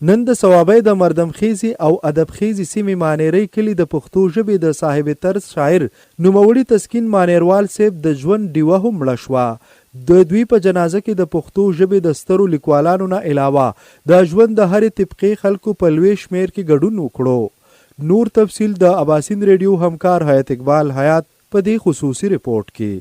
نن د صوابۍ د مردمخیزي او ادبخیزي سیمې مانیرۍ کلي د پښتو ژبې د صاحب طرز شاعر نوموړي تسکین مانیروال صاحب د ژوند ډیوه هم مړه شوه. د دوی په جنازه کې د پښتو ژبې د سترو لیکوالانو نه علاوه د ژوند د هرې طبقې خلکو په لوی شمیر کې ګډون وکړو. نور تفصیل د اباسین ریډیو همکار حیات اقبال حیات په دې خصوصي رپورټ کې.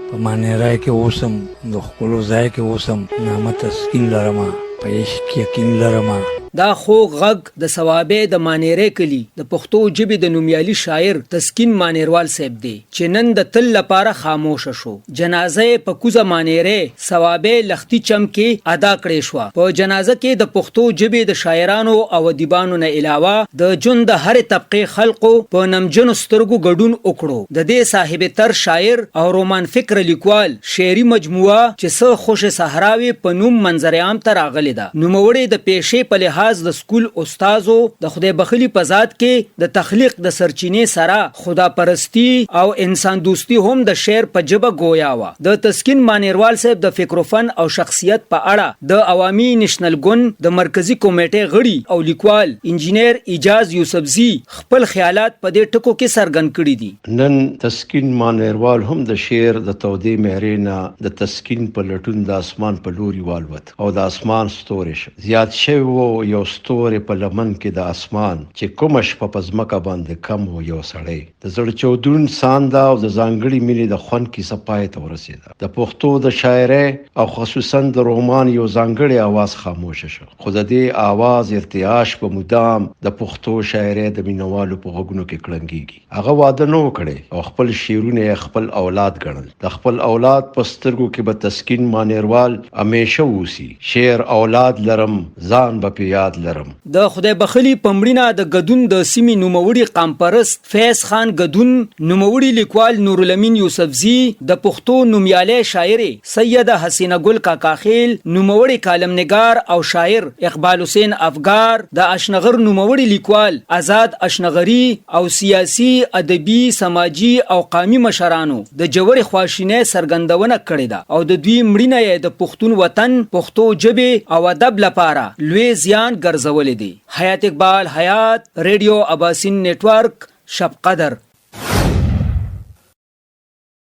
په مانیرای کې اوسم د خپلو ځای کې اوسم نامه تسکین لرمه په عشق یقین لرمه. دا خوږ غږ د صوابۍ د مانیرۍ کلي د پښتو ژبې د نومیالي شاعر تسکین مانیروال صاحب دی چې نن د تل لپاره خاموشه شو. جنازه په کوزه مانیرۍ صوابۍ لختي چم کې ادا کړې شوه. په جنازه کې د پښتو ژبې د شاعرانو او ادیبانو نه علاوه د ژوند د هرې طبقې خلکو په نمجنو سترګو ګډون وکړو. د دې صاحب طرز شاعر او رومان فکر لیکوال شعري مجموعه چې څه خوش صحراوي په نوم منظر عام ته راغلې ده. نوموړی د پیشې په لحاظ د سکول استادو د خدای بخښلي په ذات کې د تخلیق د سرچینې سره خدا پرستی او انسان دوستی هم د شعر په ژبه گویا و. د تسکین مانیروال صاحب د فکر و فن او شخصیت په اړه د عوامي نېشنل ګوند د مرکزی کمیټې غړي او لیکوال انجینیر اجاز یوسفزي خپل خیالات په دې ټکو کې څرګند کړي دي. نن تسکین مانیروال هم د شعر د تودې مهرینا د تسکین په لټون د اسمان په لوري والوت او د اسمان ستوري زیات شوی وو. یو ستوري په لمن کې د اسمان چې کومه شپه په ځمکه باندې کم و یو سړی د زړه چودون سانده او د ځانګړي مینې د خوند کیسه پای ته ورسېده. د پښتو د شاعرۍ او خصوصا د رومان یو ځانګړی اواز خاموشه شو خو د دې اواز ارتعاش په مدام د پښتو شاعرۍ د مینوالو په غوږونو کې کړنګېږي. هغه واده نه وکړي او خپل شعرونه خپل اولاد ګڼل. د خپل اولاد په سترګو کې به تسکین مانیروال همیشه اوسي. شعر اولاد لرم ځان به په یاد لرم. د خدای بخښلي په مړینه د ګدون د سیمې نوموړي قامپرست فیض خان ګدون، نوموړي لیکوال نورالامین یوسفزي، د پښتو نومیالی شاعر سیده حسینه ګل کاکاخیل، نوموړي کالمنګار او شاعر اقبال حسین افګار، د اشنغر نوموړي لیکوال آزاد اشنغري او سیاسي، ادبي، سماجي او قومي مشرانو د جوړې خواشینۍ څرګندونه کړې ده او د دوی مړینه یې د پښتون وطن، پښتو ژبې او ادب لپاره لوی زیان ګرځولې دي. حیات اقبال حیات، ریډیو اباسین نیټورک، شب قدر.